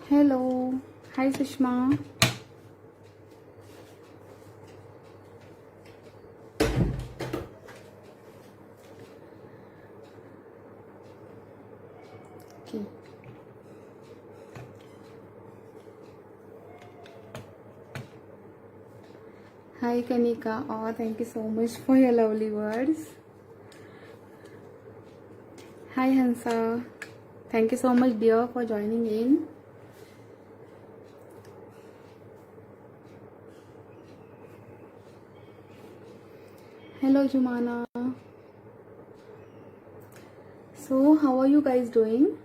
Hello. Hi, Sushma. Okay. Hi, Kanika. Oh, thank you so much for your lovely words. Hi, Hansa. Thank you so much, dear, for joining in. Hello, Jumana. So, how are you guys doing?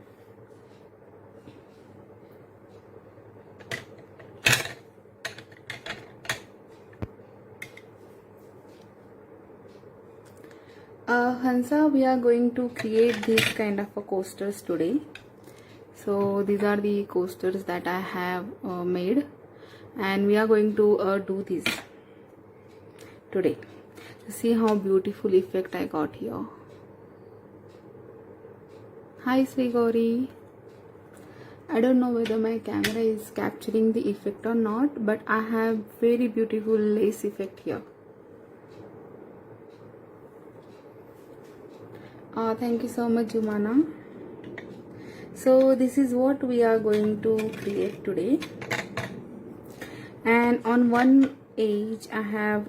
Hansa, we are going to create this kind of a coasters today. So, these are the coasters that I have made, and we are going to do this today. See how beautiful effect I got here. Hi, Sri Gauri. I don't know whether my camera is capturing the effect or not, but I have very beautiful lace effect here. Thank you so much, Jumana. So this is what we are going to create today. And on one edge I have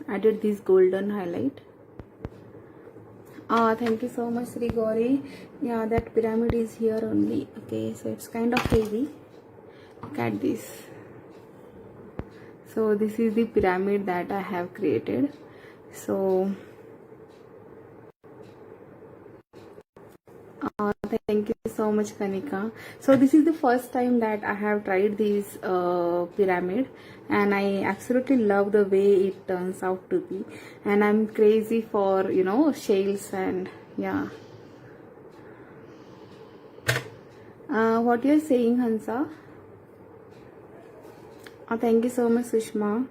added this golden highlight. Thank you so much, Sri Gauri. Yeah, that pyramid is here only. Okay, so it's kind of heavy. Look at this. So this is the pyramid that I have created. So thank you so much, Kanika. So this is the first time that I have tried this pyramid, and I absolutely love the way it turns out to be. And I'm crazy for shells and yeah. What you're saying, Hansa? Thank you so much, Sushma.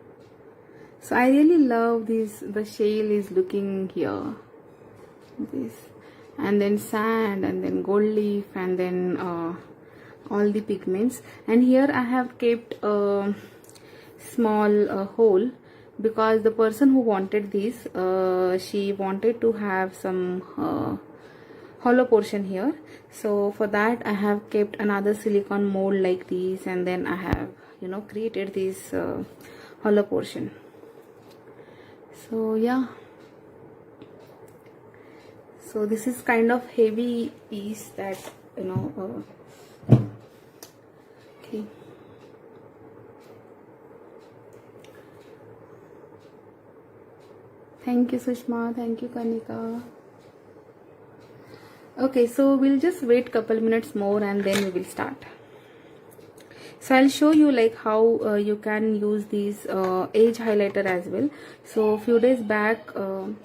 So I really love this. The shell is looking here. This. And then sand, and then gold leaf, and then all the pigments. And here I have kept a small hole, because the person who wanted this, she wanted to have some hollow portion here. So for that I have kept another silicone mold like this, and then I have created this hollow portion. So yeah. So this is kind of heavy piece that okay. Thank you, Sushma. Thank you, Kanika. Okay, so we'll just wait couple minutes more and then we will start. So I'll show you like how you can use these edge highlighter as well. So few days back,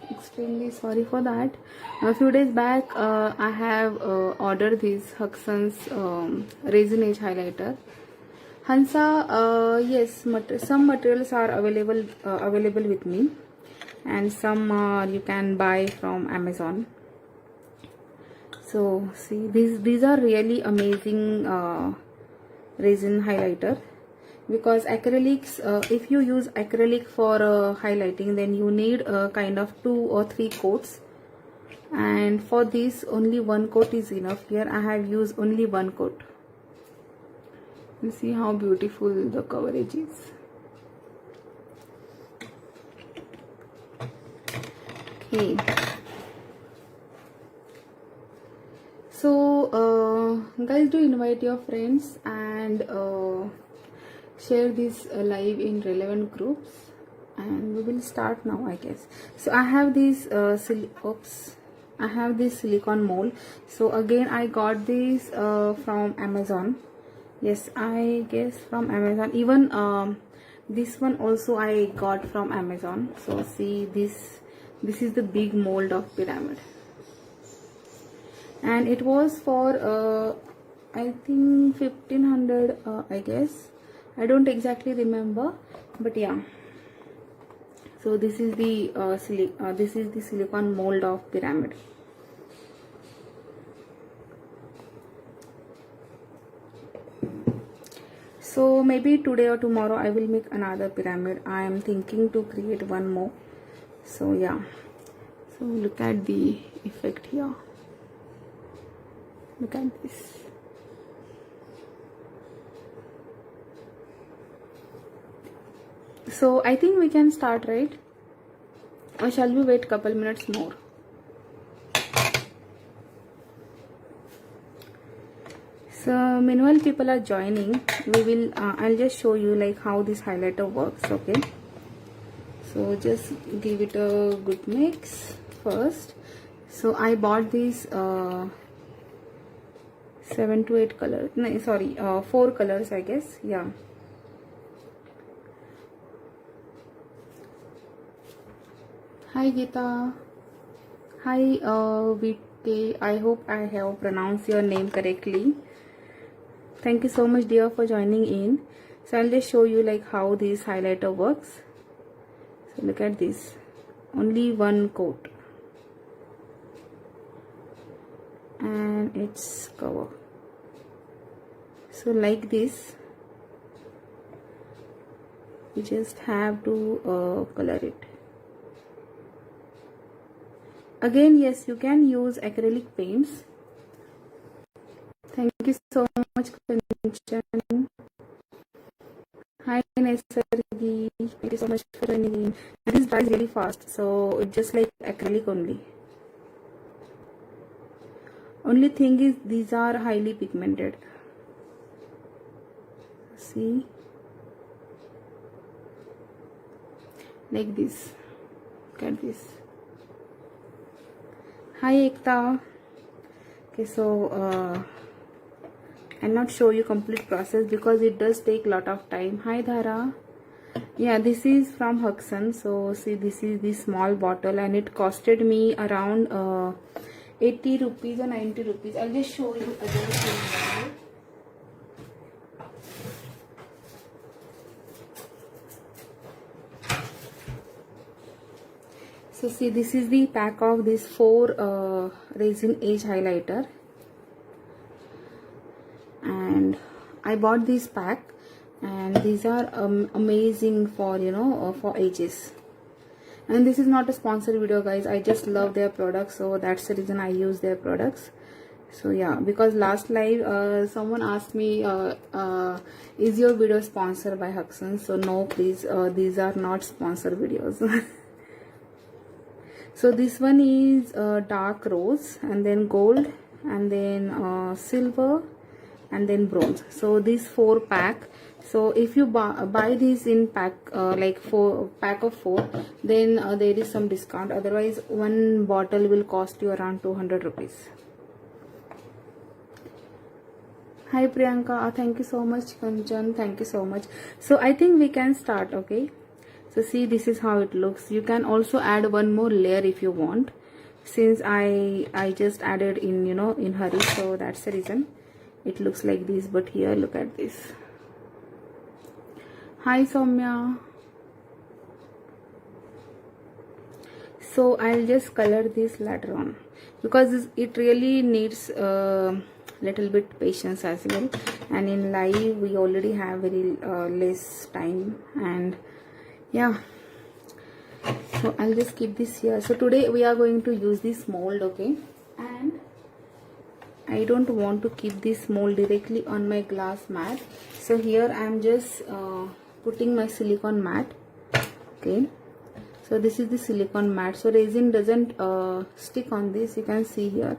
extremely sorry for that. A few days back, I have ordered this Hudson's resin edge highlighter. Hansa, yes, some materials are available with me, and some you can buy from Amazon. So see, these are really amazing resin highlighter, because acrylics, if you use acrylic for highlighting, then you need kind of 2 or 3 coats, and for this only 1 coat is enough. Here I have used only 1 coat. You see how beautiful the coverage is. Okay, so guys, do invite your friends and share this live in relevant groups, and we will start now, I guess. So I have this I have this silicone mold. So again I got this from Amazon. Yes, I guess from Amazon. Even this one also I got from Amazon. So see, this is the big mold of pyramid, and it was for I think 1500, I guess. I don't exactly remember, but yeah. So this is the silicone mold of pyramid. So maybe today or tomorrow I will make another pyramid. I am thinking to create one more. So yeah, so look at the effect here. Look at this. So I think we can start, right? Or shall we wait couple minutes more? So meanwhile people are joining, we will I'll just show you like how this highlighter works. Okay, so just give it a good mix first. So I bought these 7 to 8 colors, no sorry, 4 colors I guess. Yeah, hi Geeta, hi VK, I hope I have pronounced your name correctly. Thank you so much dear for joining in. So I'll just show you like how this highlighter works. So look at this, only one coat and its cover. So like this you just have to color it. Again, yes, you can use acrylic paints. Thank you so much, Kanchan. Hi, Nesargi. Thank you so much for joining in. And this dries really fast, so it's just like acrylic only. Only thing is, these are highly pigmented. See? Like this. Look at this. Hi, Ekta. Okay, so I'll not show you complete process because it does take lot of time. Hi Dhara. Yeah, this is from Hudson. So see, this is the small bottle and it costed me around 80 rupees or 90 rupees. I'll just show you again. So see, this is the pack of this 4 resin edge highlighter. And I bought this pack and these are amazing for for ages. And this is not a sponsored video guys, I just love their products, so that's the reason I use their products. So yeah, because last live someone asked me is your video sponsored by Hudson? So no please, these are not sponsored videos. So this one is dark rose and then gold and then silver and then bronze. So these 4 pack. So if you buy these in pack like pack of 4, then there is some discount. Otherwise one bottle will cost you around 200 rupees. Hi Priyanka, thank you so much. Kanchan, thank you so much. So I think we can start. Okay, so see, this is how it looks. You can also add one more layer if you want, since I just added in in hurry, so that's the reason it looks like this. But here look at this. Hi Soumya. So I'll just color this later on because it really needs little bit patience as well, and in live we already have very less time. And yeah, so I'll just keep this here. So today we are going to use this mold. Okay, and I don't want to keep this mold directly on my glass mat, so here I'm just putting my silicone mat. Okay, so this is the silicone mat. So resin doesn't stick on this. You can see here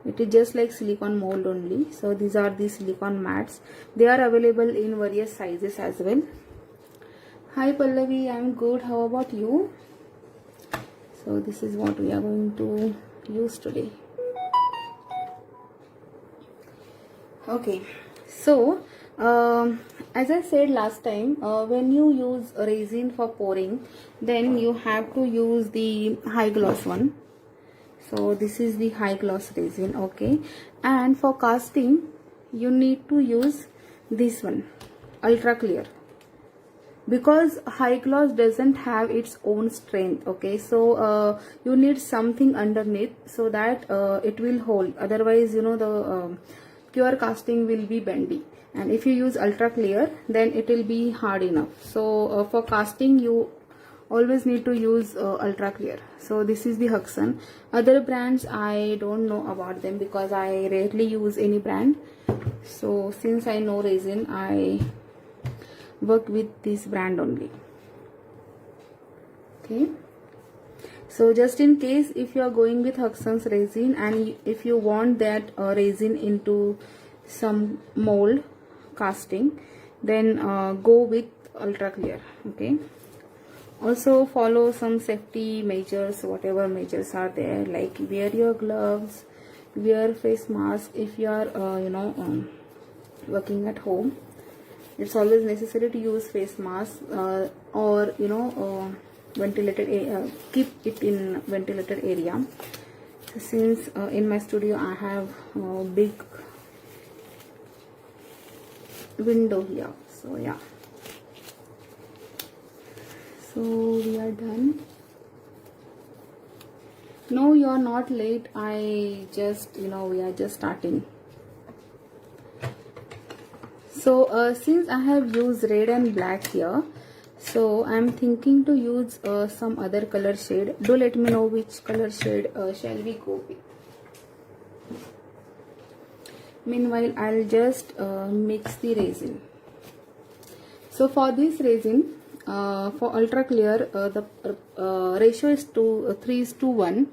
it is just like silicone mold only. So these are the silicone mats. They are available in various sizes as well. Hi Pallavi, I'm good. How about you? So this is what we are going to use today. Okay, so as I said last time, when you use resin for pouring, then you have to use the high gloss one. So this is the high gloss resin. Okay, and for casting you need to use this one, ultra clear, because high gloss doesn't have its own strength. Okay, so you need something underneath so that it will hold. Otherwise the pure casting will be bendy, and if you use ultra clear, then it will be hard enough. So for casting, you always need to use ultra clear. So this is the Hudson. Other brands I don't know about them because I rarely use any brand. So since I know resin, I work with this brand only. Okay, so just in case if you are going with Hudson's resin, and if you want that resin into some mold casting, then go with ultra clear. Okay, also follow some safety measures, whatever measures are there, like wear your gloves, wear face mask. If you are working at home, it's always necessary to use face mask, or ventilated keep it in ventilated area. Since in my studio I have a big window here, so yeah. So we are done. No, you are not late. I just we are just starting. So since I have used red and black here, so I'm thinking to use some other color shade. Do let me know which color shade shall we go with. Meanwhile, I'll just mix the resin. So for this resin, for ultra clear, the ratio is 3:1,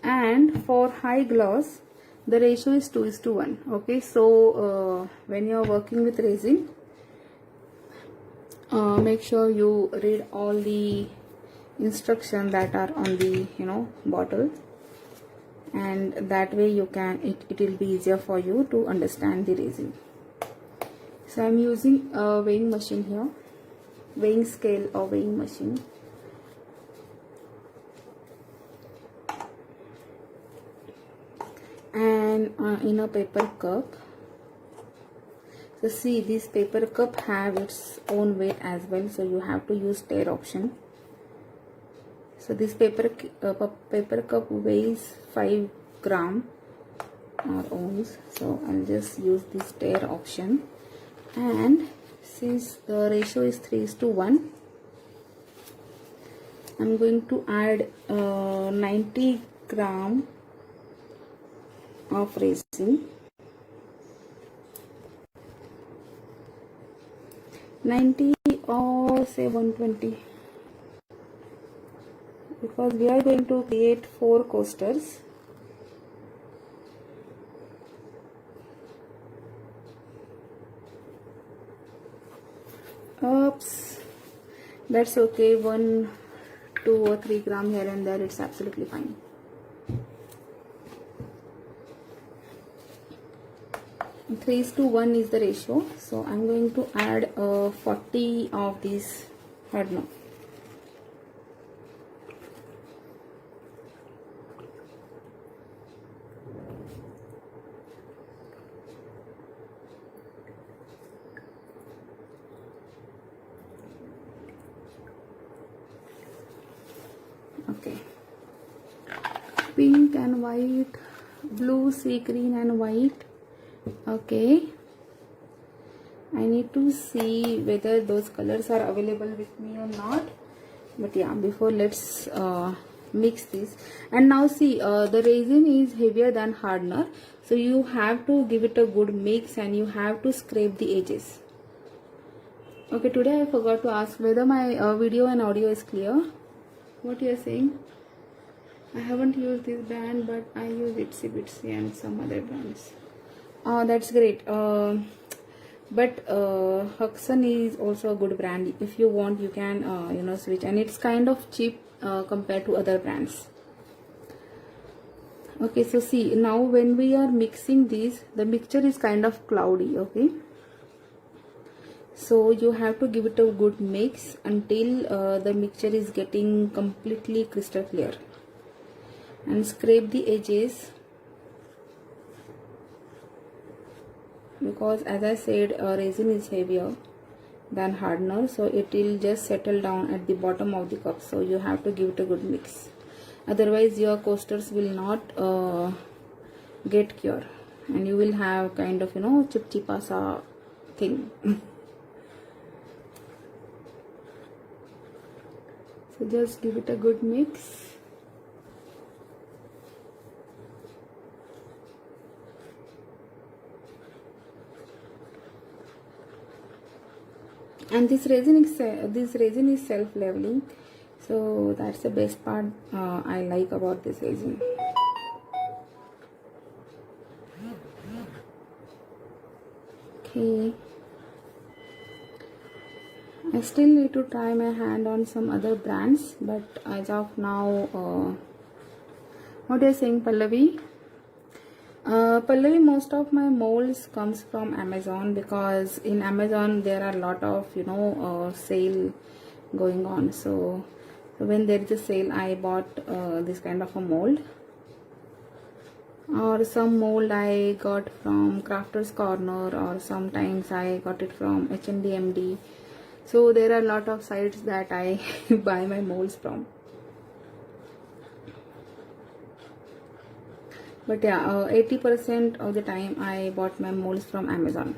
and for high gloss, the ratio is 2:1. Okay, so when you are working with resin, make sure you read all the instructions that are on the bottle, and that way you can it will be easier for you to understand the resin. So I'm using a weighing machine here, weighing scale or weighing machine. And in a paper cup. So see, this paper cup have its own weight as well, so you have to use tare option. So this paper cup weighs 5 gram or ounce, so I'll just use this tare option. And since the ratio is 3:1, I'm going to add 90 gram of resin. 90 or say 120, because we are going to create 4 coasters. Oops, that's okay. 1, 2 or 3 gram here and there, it's absolutely fine. And 3:1 is the ratio, so I'm going to add 40 of these hardener. Okay, pink and white, blue, sea green and white. Okay, I need to see whether those colors are available with me or not, but yeah, before let's mix this. And now see, the resin is heavier than hardener, so you have to give it a good mix and you have to scrape the edges. Okay, today I forgot to ask whether my video and audio is clear. What you are saying? I haven't used this brand, but I use Itsy Bitsy and some other brands. That's great. But Hudson is also a good brand. If you want, you can switch, and it's kind of cheap compared to other brands. Okay, so see, now when we are mixing these, the mixture is kind of cloudy. Okay, so you have to give it a good mix until the mixture is getting completely crystal clear, and scrape the edges, because as I said, resin is heavier than hardener, so it will just settle down at the bottom of the cup. So you have to give it a good mix, otherwise your coasters will not get cured. and you will have kind of, you know, chipchipasa thing. So just give it a good mix. And this resin is self-leveling, so that's the best part I like about this resin. Okay, I still need to try my hand on some other brands, but as of now, what are you saying, Pallavi? Pallavi, most of my molds comes from Amazon, because in Amazon there are a lot of, you know, sale going on. So when there is a sale, I bought this kind of a mold. Or some mold I got from Crafters Corner, or sometimes I got it from H&D. So there are a lot of sites that I buy my molds from. But yeah, 80% of the time I bought my molds from Amazon.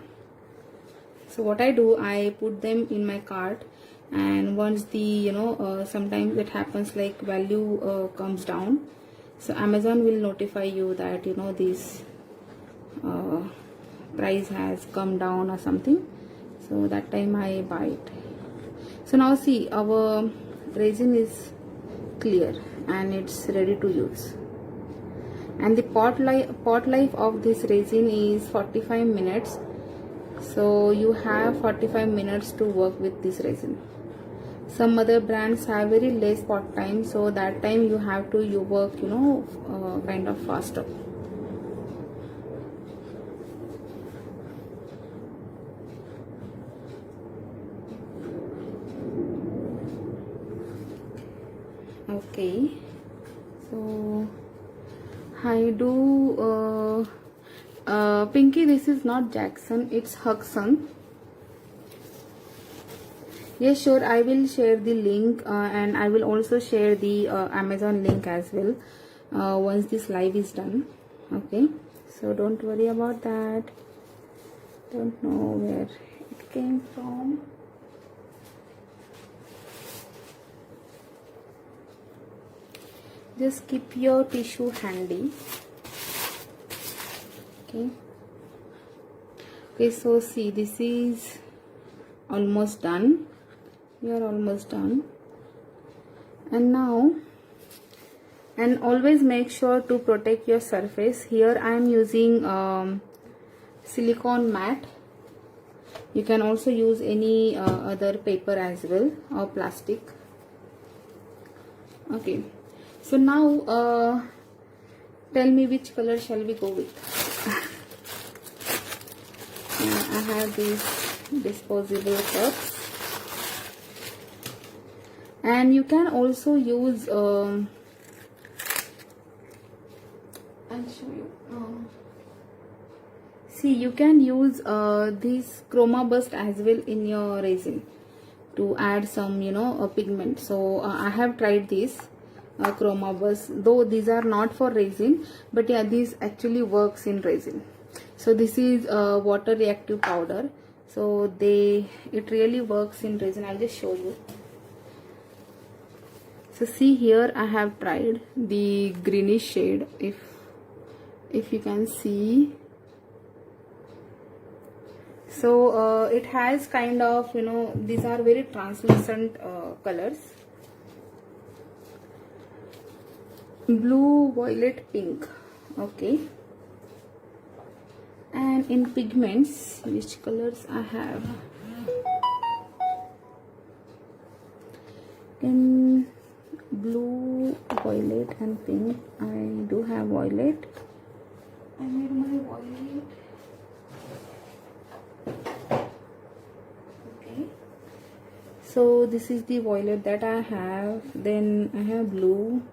So what I do, I put them in my cart, and once the, you know, sometimes it happens like value comes down, so Amazon will notify you that, you know, this price has come down or something. So that time I buy it. So now see, our resin is clear and it's ready to use. And the pot life of this resin is 45 minutes. So you have 45 minutes to work with this resin. Some other brands have very less pot time, so that time you have to work, you know, kind of faster. Okay, so I do Pinky, this is not Jackson, it's Hudson. Yes, sure, I will share the link, and I will also share the Amazon link as well once this live is done. Okay, so don't worry about that. Don't know where it came from. Just keep your tissue handy. Okay, so see, this is almost done. We are almost done. And now, and always make sure to protect your surface. Here I am using silicone mat. You can also use any other paper as well, or plastic. Okay, so now tell me which color shall we go with. I have these disposable cups, and you can also use I'll show you. See, you can use this Chroma Burst as well in your resin to add some, you know, pigment. So I have tried this Chroma Burst, though these are not for resin, but yeah, this actually works in resin. So this is water reactive powder, so it really works in resin. I'll just show you. So see, here I have tried the greenish shade, if you can see. So it has kind of, you know, these are very translucent colors: blue, violet, pink. Okay, and in pigments, which colors I have? In blue, violet and pink, I do have violet. I made my violet. Okay, so this is the violet that I have. Then I have blue.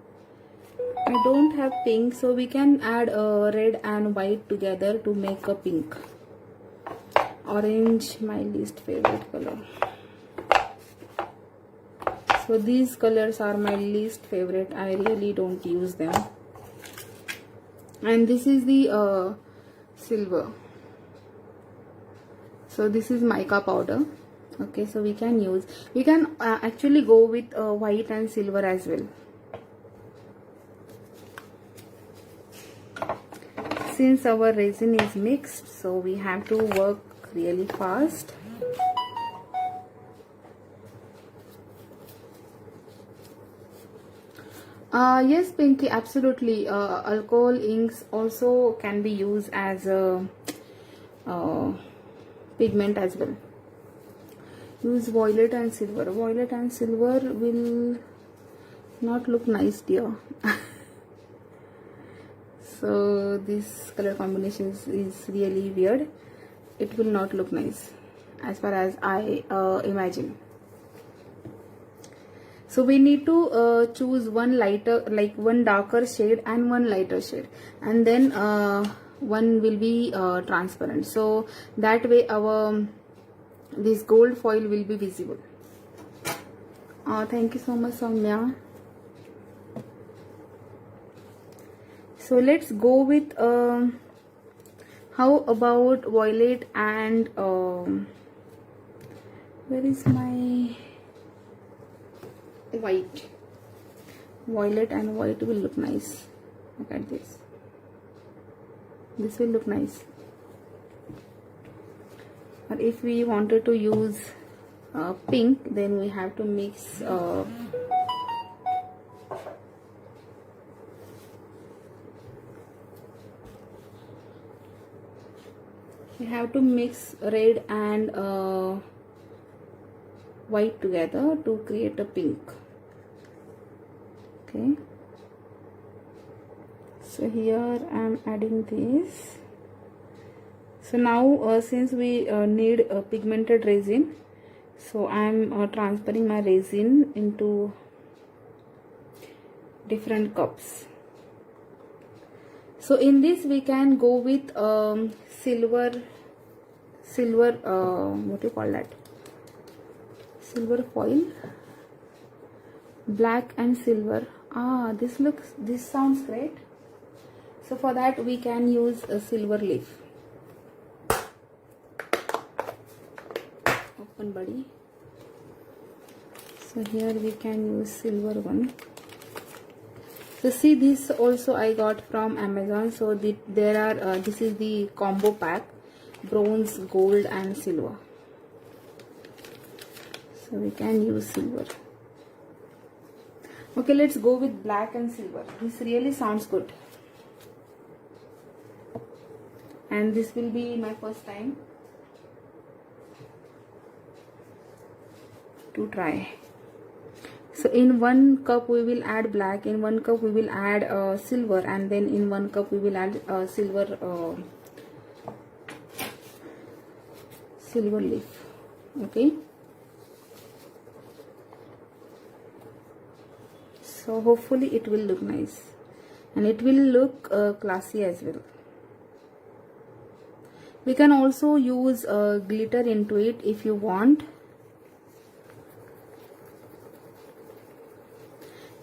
I don't have pink, so we can add red and white together to make a pink. Orange, my least favorite color. So these colors are my least favorite. I really don't use them. And this is the silver. So this is mica powder. Okay, so we can actually go with white and silver as well. Since our resin is mixed, so we have to work really fast. Yes, Pinky, absolutely. Alcohol inks also can be used as a pigment as well. Use violet and silver. Violet and silver will not look nice, dear. So this color combination is really weird. It will not look nice as far as I imagine. So we need to choose one lighter, like one darker shade and one lighter shade, and then one will be transparent. So that way our this gold foil will be visible. Thank you so much, Soumya. So let's go with how about violet and where is my white? Violet and white will look nice. Look at this. This will look nice. Or if we wanted to use pink, then we have to mix red and white together to create a pink. Okay, so here I am adding this. So now since we need a pigmented resin, so I am transferring my resin into different cups. So in this we can go with silver what do you call that, silver foil, black and silver. This sounds great. So for that we can use a silver leaf. Open buddy. So here we can use silver one. So see, this also I got from Amazon. So there are this is the combo pack, bronze, gold and silver. So we can use silver. Okay, let's go with black and silver. This really sounds good. And this will be my first time to try. So in one cup we will add black, in one cup we will add silver, and then in one cup we will add silver leaf. Okay, so hopefully it will look nice and it will look classy as well. We can also use glitter into it if you want.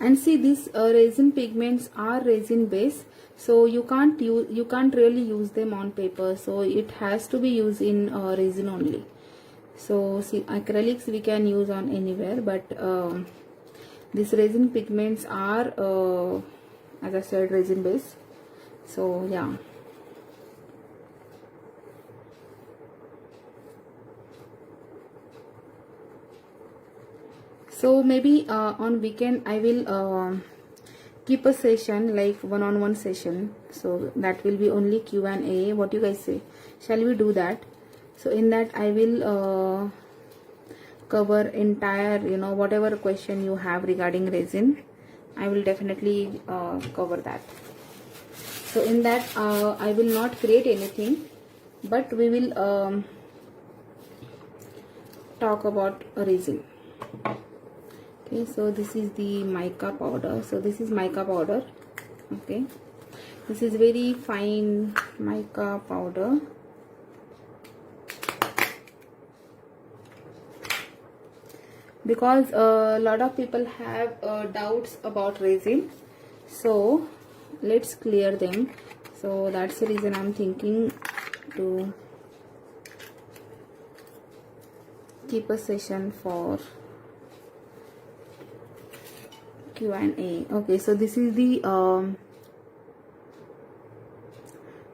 And see, these resin pigments are resin based, so you can't really use them on paper, so it has to be used in resin only. So see, acrylics we can use on anywhere, but these resin pigments are as I said, resin based. So yeah. So maybe on weekend I will keep a session, like one-on-one session. So that will be only Q&A. What do you guys say? Shall we do that? So in that I will cover entire, whatever question you have regarding resin. I will definitely cover that. So in that I will not create anything, but we will talk about resin. Okay, so this is the mica powder. So this is mica powder. Okay, this is very fine mica powder. Because a lot of people have doubts about resin, so let's clear them. So that's the reason I'm thinking to keep a session for Q&A. Okay, so this is the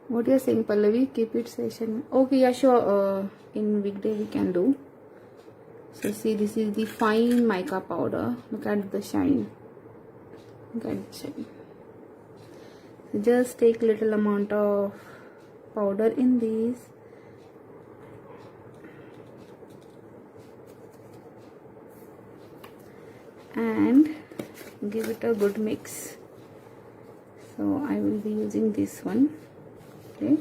what you're saying, Pallavi, keep it session. Okay, yeah, sure. In weekday we can do. So see, this is the fine mica powder. Look at the shine. Look at the shine. So just take little amount of powder in these. And give it a good mix. So I will be using this one. Okay,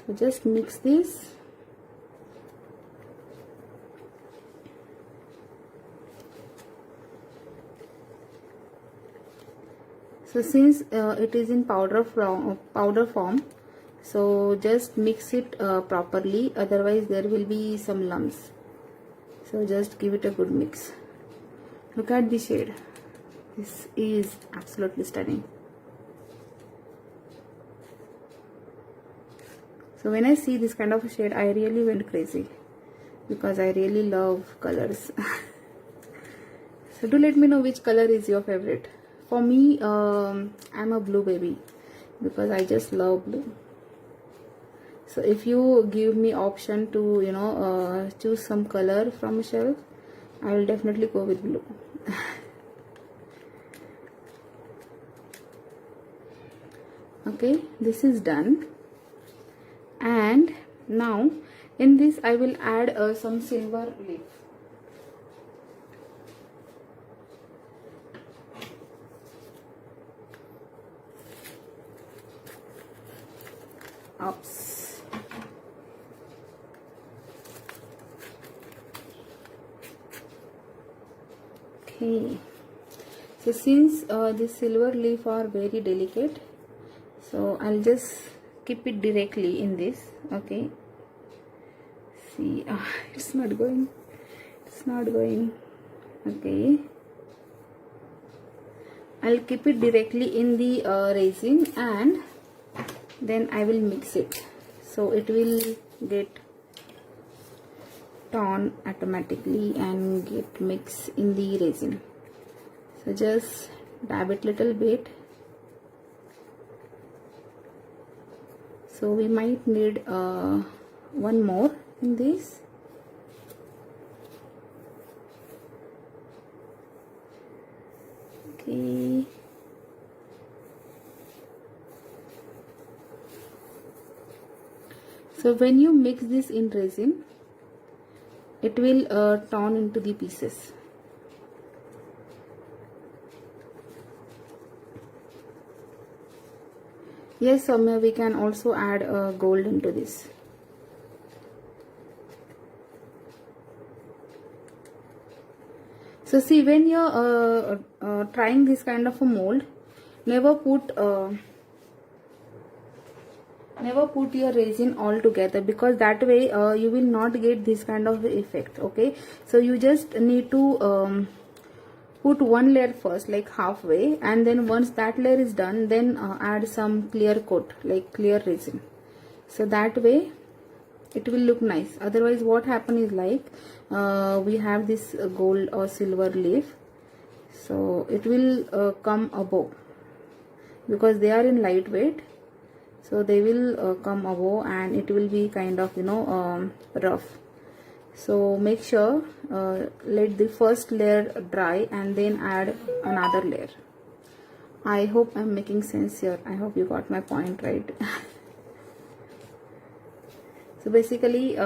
so just mix this. So since it is in powder form, so just mix it properly, otherwise there will be some lumps. So just give it a good mix. Look at the shade. This is absolutely stunning. So when I see this kind of a shade, I really went crazy because I really love colors. So do let me know which color is your favorite. For me, I'm a blue baby because I just love blue. So if you give me option to choose some color from a shelf, I will definitely go with blue. Okay, this is done. And now in this I will add some silver leaf. Oops. Okay, so since the silver leaf are very delicate, so I'll just keep it directly in this. Okay, see, it's not going. Okay, I'll keep it directly in the resin, and then I will mix it, so it will get torn automatically and get mixed in the resin. So just dab it little bit. So we might need one more in this. Okay. So when you mix this in resin, it will turn into the pieces. Yes, Soumya, we can also add gold into this. So see, when you're trying this kind of a mold, never put your resin all together, because that way you will not get this kind of effect. Okay, so you just need to put one layer first, like halfway, and then once that layer is done, then add some clear coat, like clear resin. So that way it will look nice. Otherwise what happen is, like we have this gold or silver leaf, so it will come above because they are in lightweight. So they will come above and it will be kind of rough. So make sure let the first layer dry and then add another layer. I hope I'm making sense here. I hope you got my point right. So basically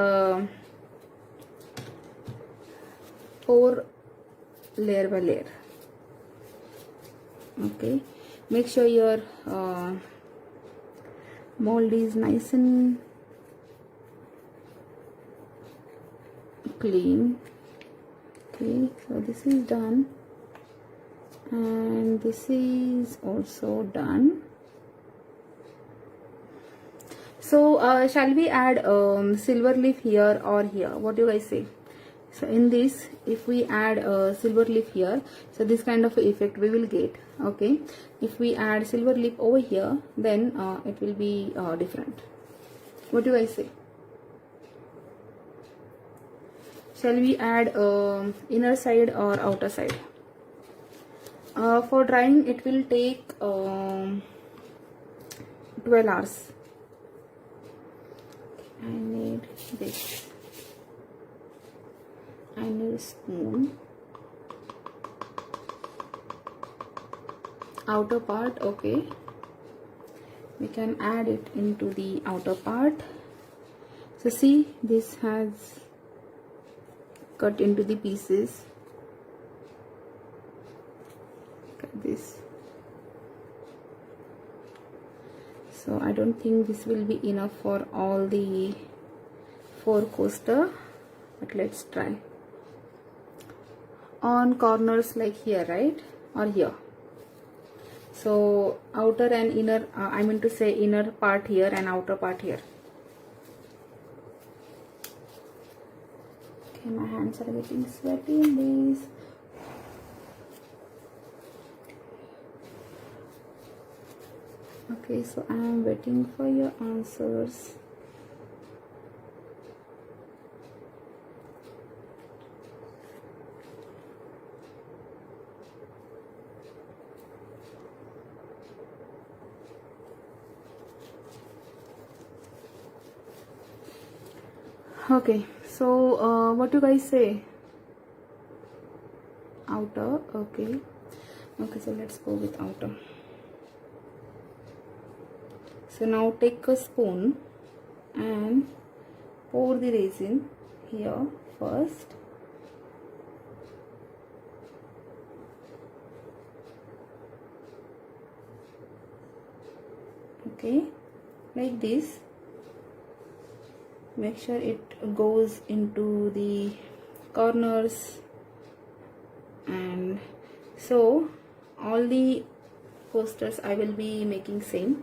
pour layer by layer. Okay, make sure your mold is nice and clean. Okay, so this is done and this is also done. So shall we add silver leaf here or here? What do you guys say? So in this, if we add a silver leaf here, so this kind of effect we will get. Okay, if we add silver leaf over here, then it will be different. What do I say? Shall we add inner side or outer side? For drying, it will take 12 hours. I need this. I need a spoon. Outer part, okay. We can add it into the outer part. So see, this has cut into the pieces. Look at this. So I don't think this will be enough for all the 4 coaster, but let's try. On corners like here, right, or here. So outer and inner, I mean to say inner part here and outer part here. Okay, my hands are getting sweaty in this. Okay, so I am waiting for your answers. Okay, so what do you guys say? Outer, okay. Okay, so let's go with outer. So now take a spoon and pour the resin here first. Okay, like this. Make sure it goes into the corners, and so all the coasters I will be making same.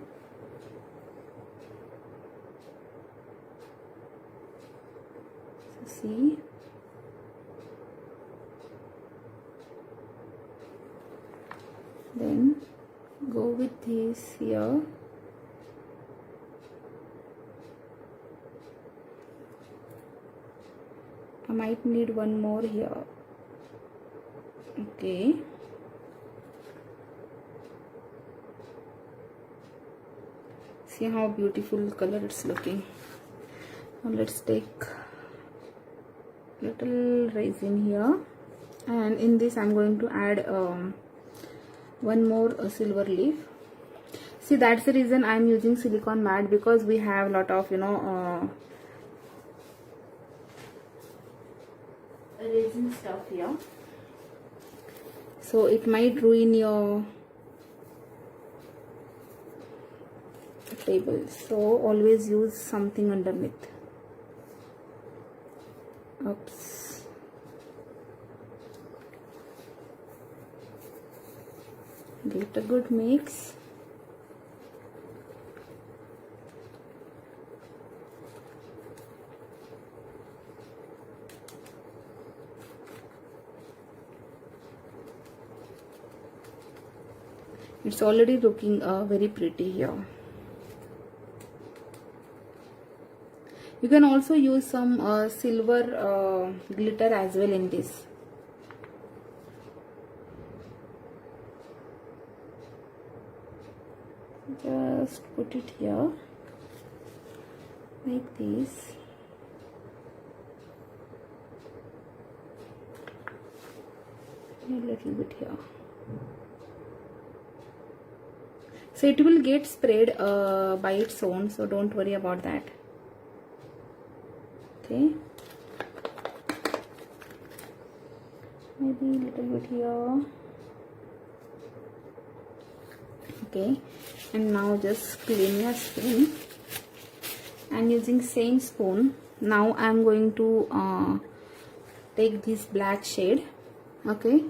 So see, then go with this here. I might need one more here. Okay. See how beautiful color it's looking. Now let's take little resin here, and in this I'm going to add one more silver leaf. See, that's the reason I'm using silicone mat, because we have a lot of resin stuff here, so it might ruin your table. So always use something underneath. Oops. Get a good mix. It's already looking very pretty here. You can also use some silver glitter as well in this. Just put it here like this. And a little bit here. So it will get sprayed by its own, so don't worry about that. Okay, maybe a little bit here. Okay, and now just clean your spoon, and using same spoon, now I am going to take this black shade. Okay.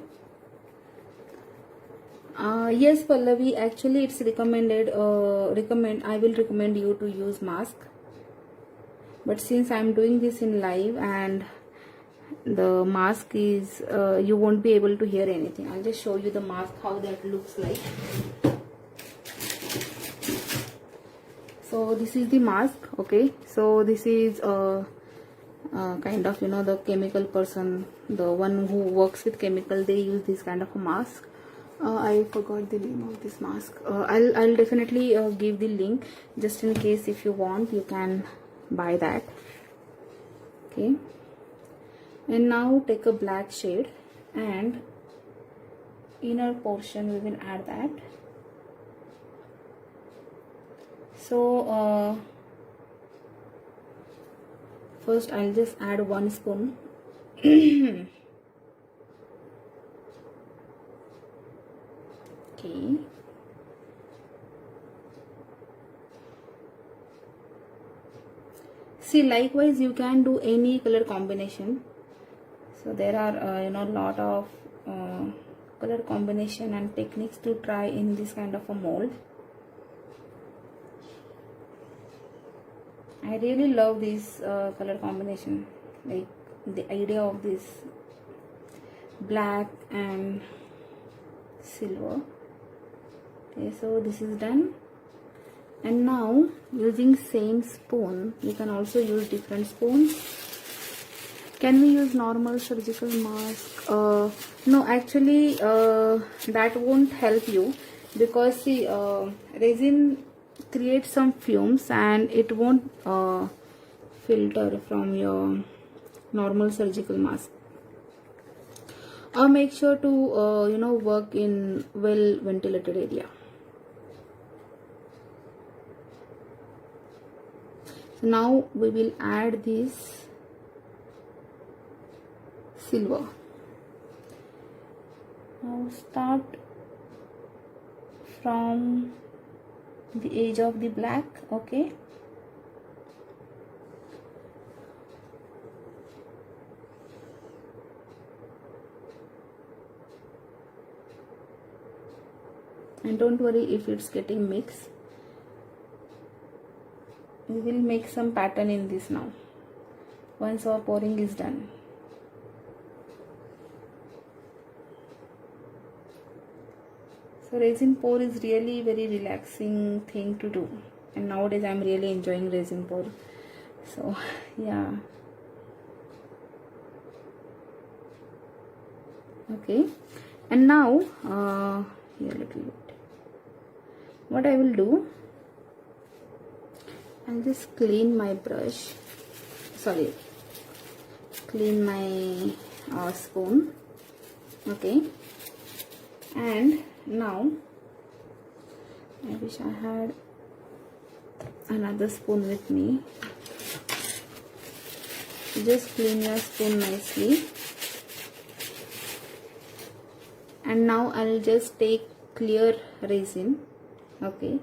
Yes, Pallavi, actually it's recommended, I will recommend you to use mask, but since I'm doing this in live and the mask is you won't be able to hear anything. I'll just show you the mask, how that looks like. So this is the mask. Okay, so this is kind of, you know, the chemical person, the one who works with chemical, they use this kind of a mask. I forgot the name of this mask. I'll definitely give the link, just in case if you want, you can buy that. Okay, and now take a black shade and inner portion we will add that. So first I'll just add 1 spoon. Okay, see, likewise you can do any color combination. So there are you know, lot of color combination and techniques to try in this kind of a mold. I really love this color combination, like the idea of this black and silver. Okay, so this is done. And now using same spoon, you can also use different spoons. Can we use normal surgical mask? No, actually that won't help you, because see, resin creates some fumes and it won't filter from your normal surgical mask. Or make sure to you know, work in well ventilated area. So now we will add this silver. Now start from the edge of the black. Okay, and don't worry if it's getting mixed. We will make some pattern in this now once our pouring is done. So resin pour is really very relaxing thing to do, and nowadays I'm really enjoying resin pour. So yeah, okay. And now here a little bit, what I will do, I'll just clean my brush, sorry, clean my spoon. Okay, and now I wish I had another spoon with me. Just clean your spoon nicely, and now I'll just take clear resin. Okay,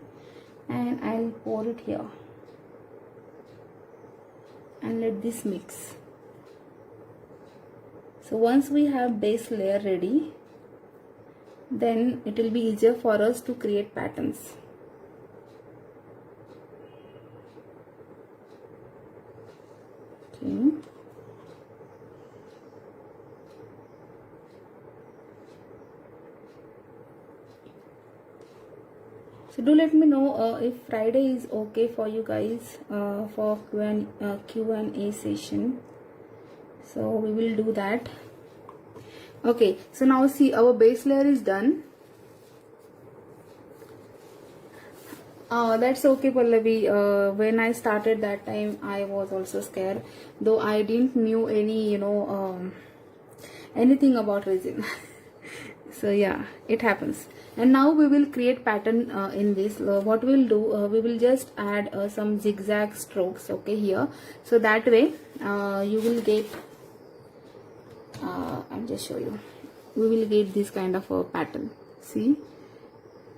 and I'll pour it here and let this mix. So once we have base layer ready, then it will be easier for us to create patterns. Okay, so do let me know if Friday is okay for you guys for Q&A session. So we will do that. Okay, so now see, our base layer is done. That's okay, Pallavi. When I started that time, I was also scared, though I didn't knew any, you know, anything about resin. So yeah, it happens. And now we will create pattern in this. What we will do, we will just add some zigzag strokes. Okay, here, so that way you will get. I'll just show you. We will get this kind of a pattern. See,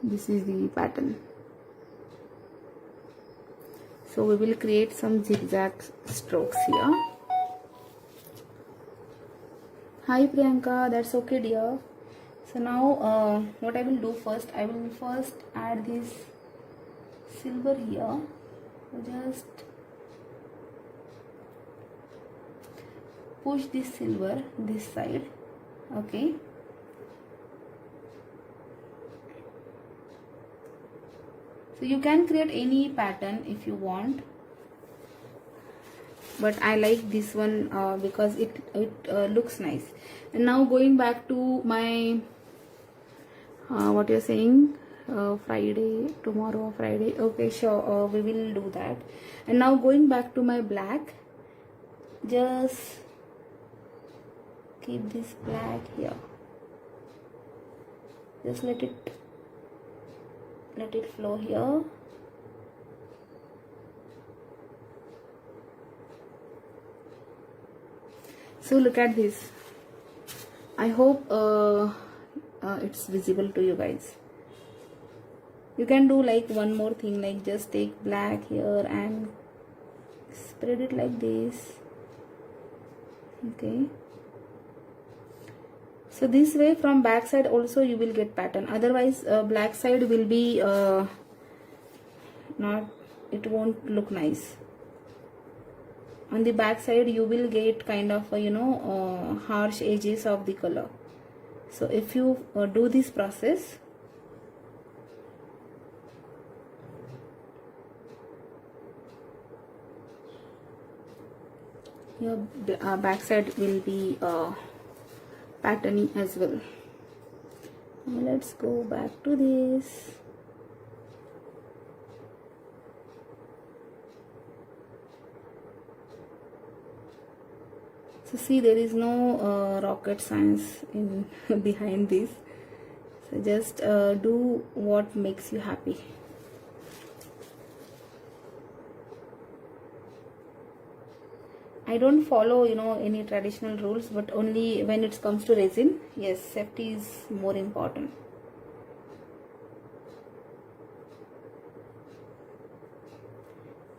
this is the pattern. So we will create some zigzag strokes here. Hi Priyanka, that's okay dear. So now what I will do first, I will first add this silver here. So just push this silver this side. Okay, so you can create any pattern if you want, but I like this one because it looks nice. And now going back to my what you're saying, Friday, tomorrow Friday. Okay, sure, we will do that. And now going back to my black, just keep this black here, just let it flow here. So look at this. I hope it's visible to you guys. You can do like one more thing, like just take black here and spread it like this. Okay, so this way from back side also you will get pattern. Otherwise black side will be not, it won't look nice. On the back side you will get kind of harsh edges of the color. So if you do this process, your back side will be patterny as well. Now let's go back to this. So see, there is no rocket science in behind this. So just do what makes you happy. I don't follow any traditional rules, but only when it comes to resin, yes, safety is more important.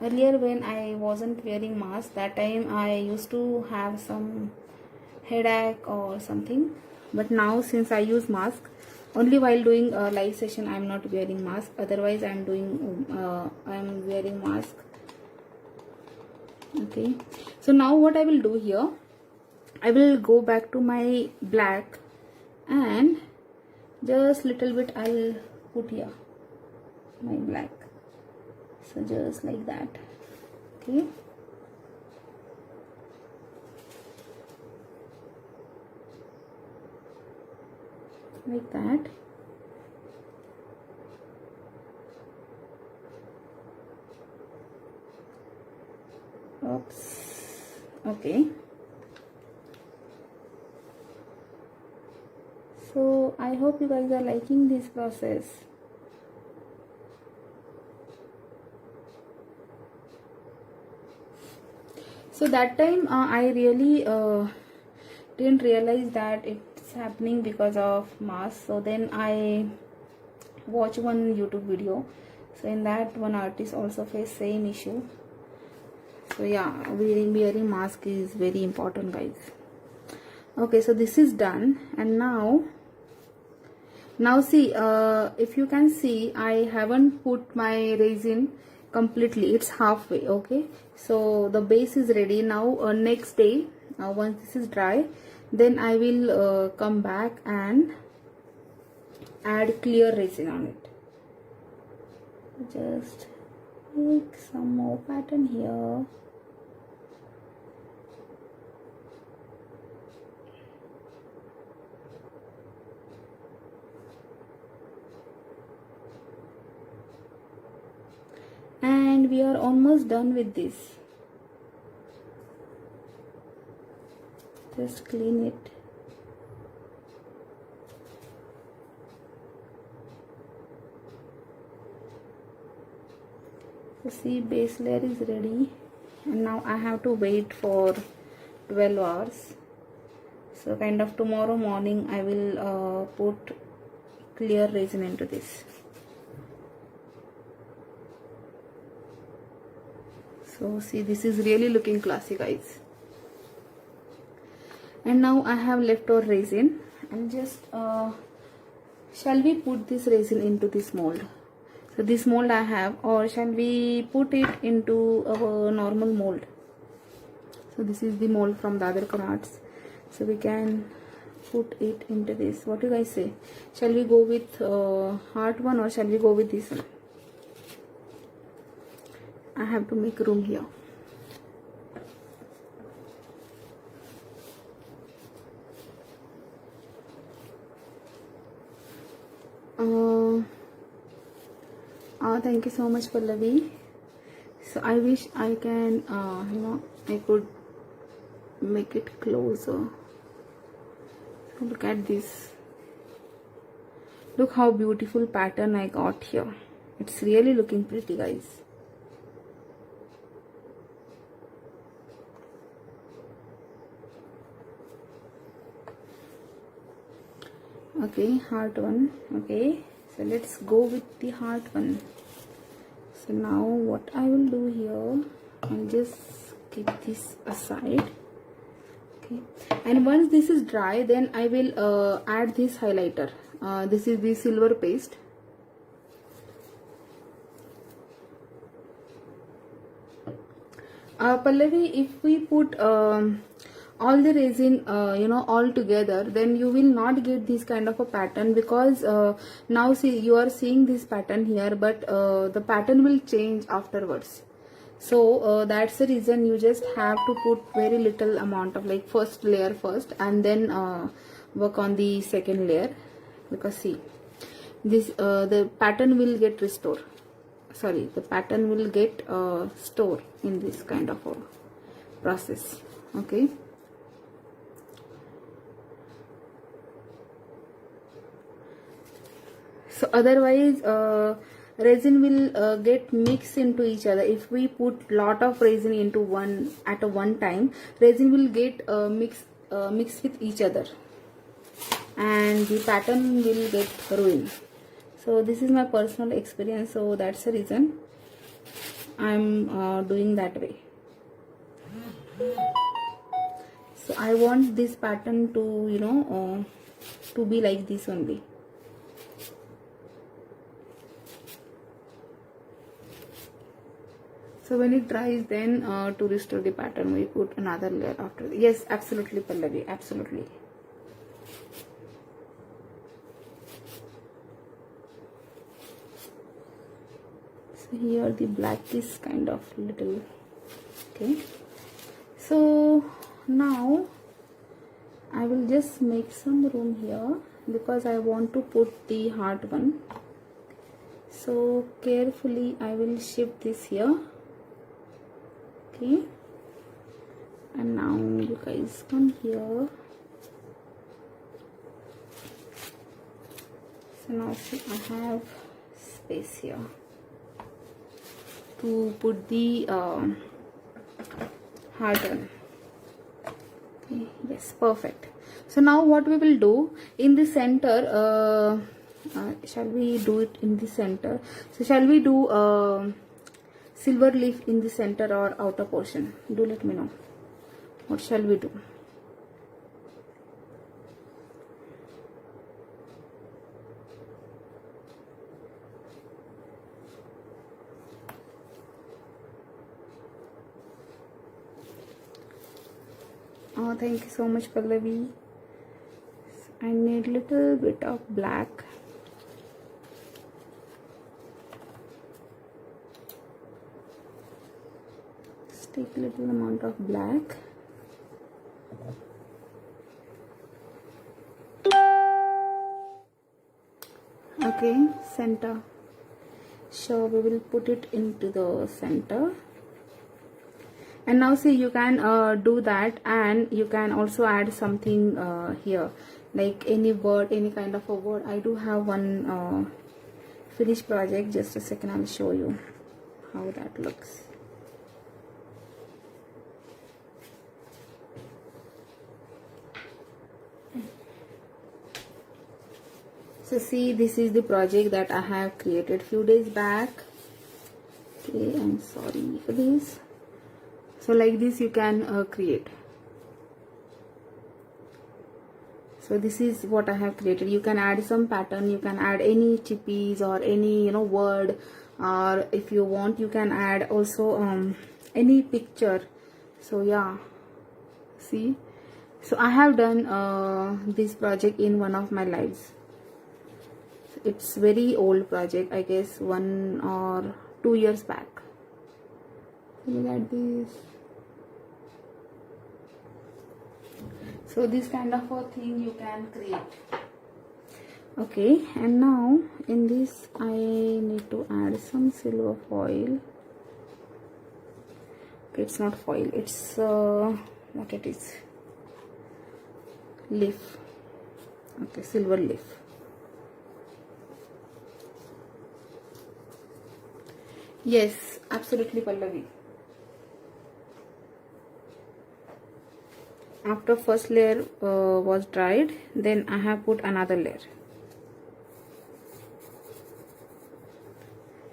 Earlier when I wasn't wearing mask, that time I used to have some headache or something, but now since I use mask, only while doing a live session I am not wearing mask. Otherwise I am wearing mask. Okay, so now what I will do here, I will go back to my black and just little bit I'll put here my black. So just like that. Okay, like that. Oops. Okay, so I hope you guys are liking this process. So that time I really didn't realize that it's happening because of mask. So then I watched one YouTube video. So in that, one artist also faced same issue. So yeah, wearing mask is very important, guys. Okay, so this is done. And now see, if you can see, I haven't put my resin completely, it's halfway. Okay, so the base is ready now. Next day, once this is dry, then I will come back and add clear resin on it. Just make some more pattern here. And we are almost done with this. Just clean it. So see, base layer is ready, and now I have to wait for 12 hours. So kind of tomorrow morning I will put clear resin into this. So see, this is really looking classy, guys. And now I have leftover resin, and just shall we put this resin into this mold? So this mold I have, or shall we put it into our normal mold? So this is the mold from Dadar Arts. So we can put it into this. What do you guys say? Shall we go with heart one or shall we go with this one? I have to make room here. Thank you so much, Pallavi. So I wish I can, I could make it closer. Look at this. Look how beautiful pattern I got here. It's really looking pretty, guys. Okay, heart one. Okay, so let's go with the heart one. So now what I will do here, I'll just keep this aside. Okay, and once this is dry, then I will add this highlighter. This is the silver paste. Pallavi, if we put all the resin all together, then you will not get this kind of a pattern, because now see, you are seeing this pattern here, but the pattern will change afterwards. So that's the reason you just have to put very little amount of, like, first layer first, and then work on the second layer, because see, this the pattern will get restored. Sorry, the pattern will get stored in this kind of a process. Okay. So otherwise resin will get mixed into each other. If we put lot of resin into one at a one time, resin will get mixed with each other, and the pattern will get ruined. So this is my personal experience, so that's the reason I'm doing that way. So I want this pattern to to be like this only. So when it dries, then to restore the pattern, we put another layer after. Yes, absolutely, Pallavi, absolutely. So here the black is kind of little. Okay. So now I will just make some room here, because I want to put the heart one. So carefully I will shift this here. Okay, and now you guys come here. So now see, I have space here to put the heart on. Okay, yes, perfect. So now what we will do in the center, shall we do it in the center? So shall we do silver leaf in the center or outer portion? Do let me know. What shall we do? Oh, thank you so much, Pallavi. I need little bit of black. Take a little amount of black. Okay, center. So we will put it into the center. And now see, you can do that, and you can also add something here, like any word, any kind of a word. I do have one finished project. Just a second, I'll show you how that looks. So see, this is the project that I have created few days back. Okay, I'm sorry for this. So like this you can create. So this is what I have created. You can add some pattern, you can add any chippies or any word, or if you want you can add also any picture. So yeah, See, so I have done this project in one of my lives. It's very old project, I guess 1 or 2 years back. Look at this. So this kind of a thing you can create. Okay, and now in this I need to add some silver foil. Okay, it's not foil, it's what it is, leaf. Okay, silver leaf. Yes, absolutely, Pallavi. After first layer was dried, then I have put another layer.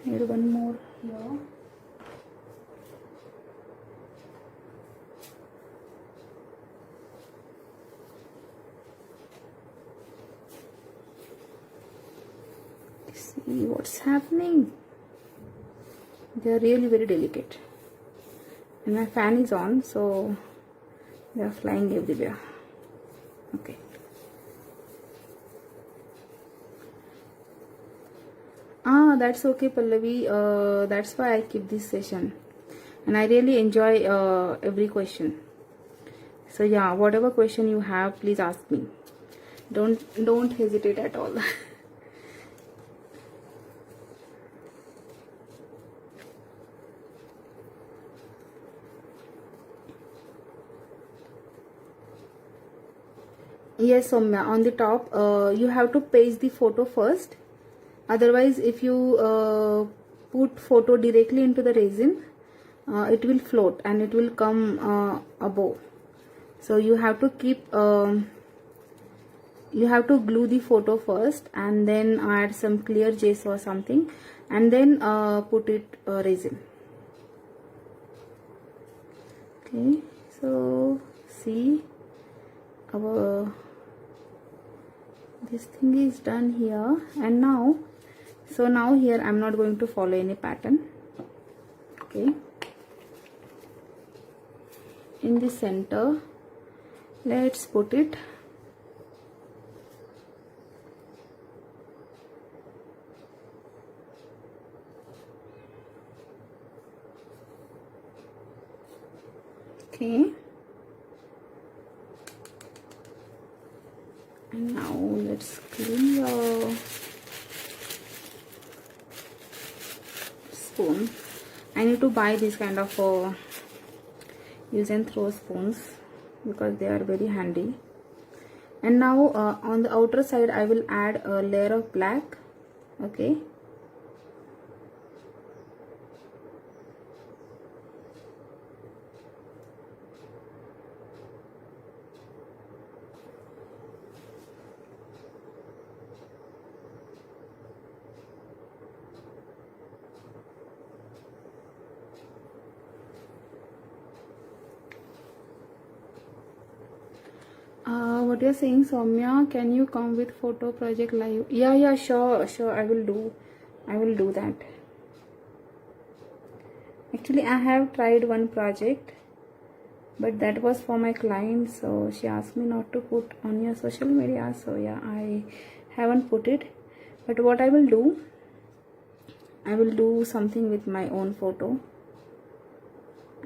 Need one more here. See what's happening. They are really very delicate, and my fan is on, so they are flying everywhere. Okay. That's okay, Pallavi. That's why I keep this session, and I really enjoy every question. So yeah, whatever question you have, please ask me. Don't hesitate at all. Yes, Soumya, on the top you have to paste the photo first. Otherwise, if you put photo directly into the resin, it will float and it will come above. So you have to keep you have to glue the photo first and then add some clear gesso or something, and then put it resin. Okay, so see, our this thing is done here, and now here I'm not going to follow any pattern. Okay, in the center let's put it. Okay, and now let's clean your spoon. I need to buy this kind of use and throw spoons because they are very handy. And now on the outer side I will add a layer of black. Okay, what you're saying, Soumya, can you come with photo project live? Yeah, sure, I will do that. Actually, I have tried one project, but that was for my client, so she asked me not to put on your social media, so yeah, I haven't put it. But what I will do something with my own photo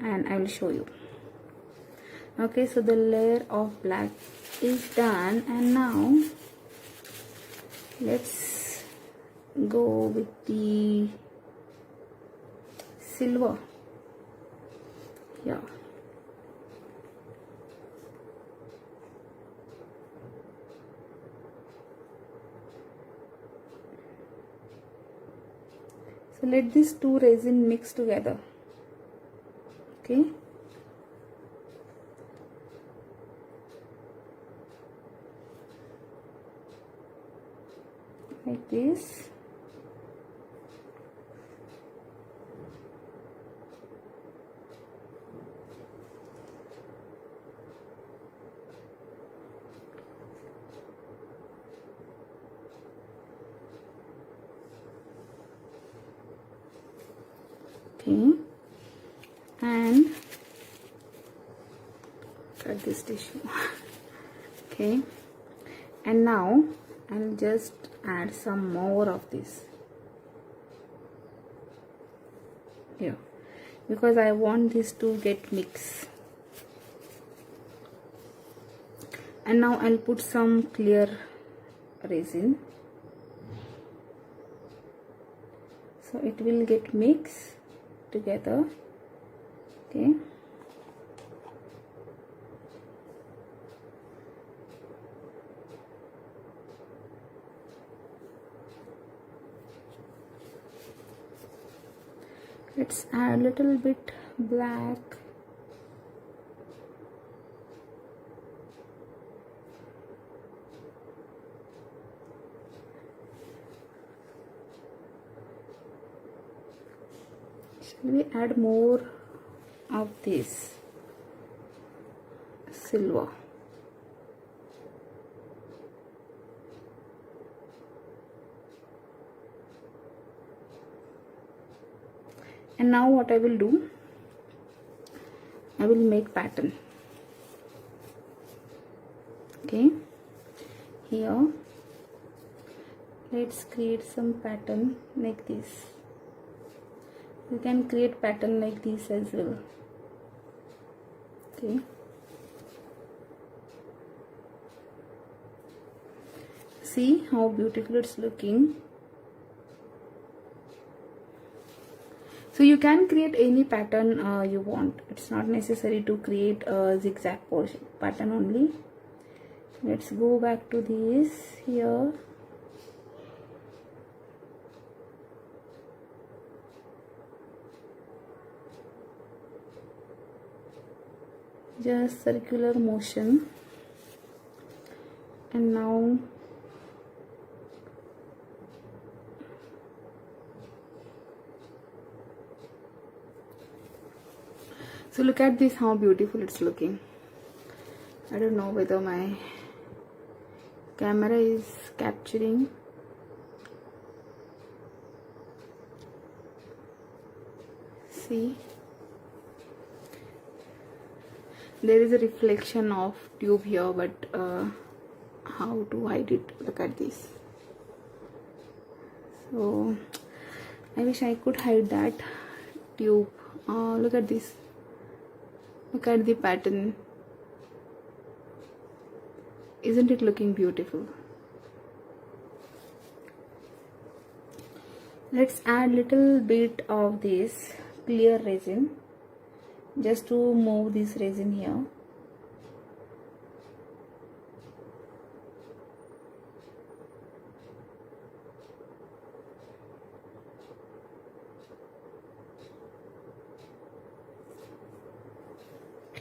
and I will show you. Okay, so the layer of black is done, and now let's go with the silver here. So let these two resin mix together. Okay, like this. Okay, and cut this tissue. Okay, and now I'll just add some more of this here because I want this to get mixed. And now I'll put some clear resin so it will get mixed together. Okay, let's add a little bit black. Shall we add more of this silver? And now what I will do, I will make pattern. Okay, here let's create some pattern like this. You can create pattern like this as well. Okay, see how beautiful it's looking. So you can create any pattern you want. It's not necessary to create a zigzag pattern only. Let's go back to this here. Just circular motion. And now so look at this, how beautiful it's looking. I don't know whether my camera is capturing. See, there is a reflection of tube here, but how to hide it? Look at this. So I wish I could hide that tube. Look at this. Look at the pattern. Isn't it looking beautiful? Let's add little bit of this clear resin just to move this resin here.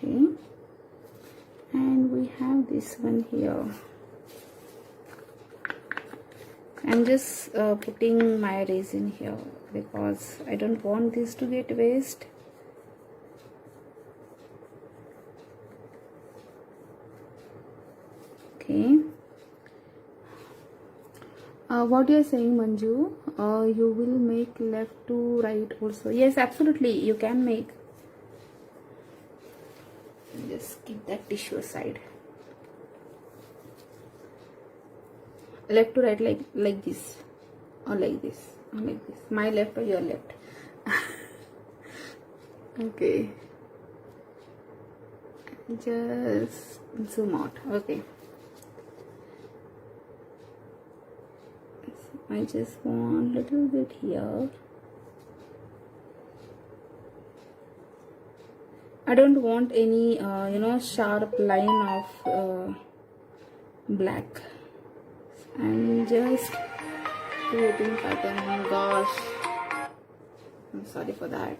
Okay, and we have this one here. I'm just putting my resin here because I don't want this to get waste. Okay, what you are saying, Manju, you will make left to right also. Yes, absolutely, you can make. Just keep that tissue aside. Left to right, like this, or like this, or like this. My left or your left. Okay, just zoom out. Okay, I just want a little bit here. I don't want any sharp line of black. I'm just creating pattern. Gosh, I'm sorry for that.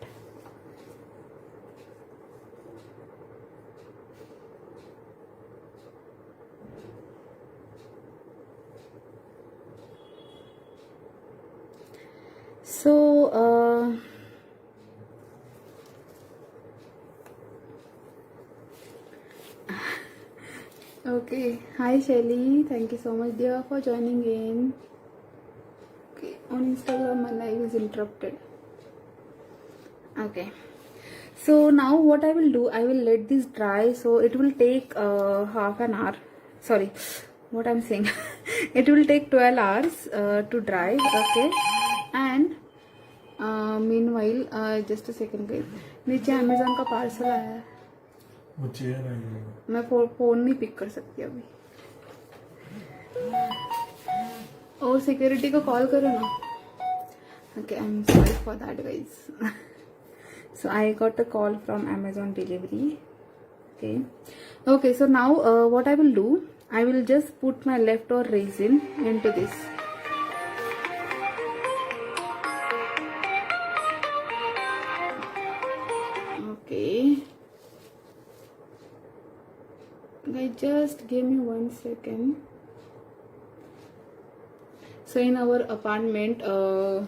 So okay, hi Shelly, thank you so much dear for joining in. Okay, on Instagram my live is interrupted. Okay, So now what I will do, I will let this dry. So it will take half an hour. Sorry, what I'm saying. It will take 12 hours to dry. Okay, and meanwhile, just a second guys. नीचे Amazon का parcel आया है. वो chair है. मैं phone नहीं pick कर सकती अभी. और सिक्योरिटी को कॉल करो ना. Okay, I'm sorry for that, guys. So I got a call from Amazon delivery. Okay. So now what I will do, I will just put my leftover resin into this. Okay. Guys, just give me 1 second. So in our apartment, the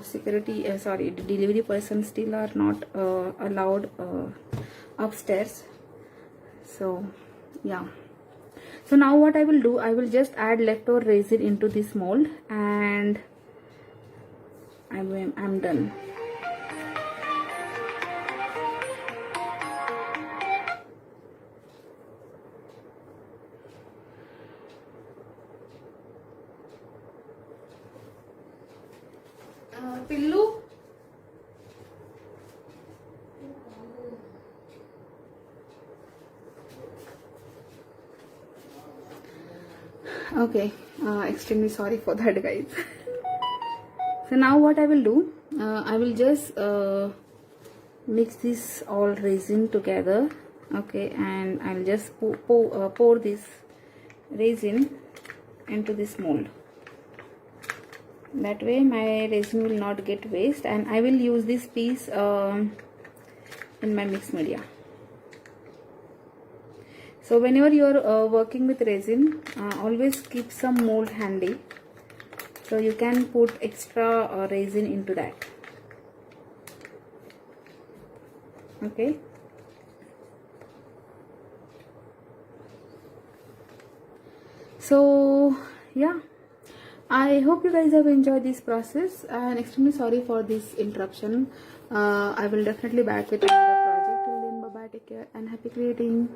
delivery person still are not allowed upstairs. So yeah. So now what I will do, I will just add leftover resin into this mold, and I'm done. Pillu. Okay, extremely sorry for that, guys. So now what I will do, I will just mix this all resin together. Okay, and I will just pour this resin into this mold. That way my resin will not get waste, and I will use this piece in my mixed media. So whenever you are working with resin, always keep some mold handy, so you can put extra resin into that. Okay. So yeah, I hope you guys have enjoyed this process, and extremely sorry for this interruption. I will definitely back with another project. Till then, bye bye, take care, and happy creating.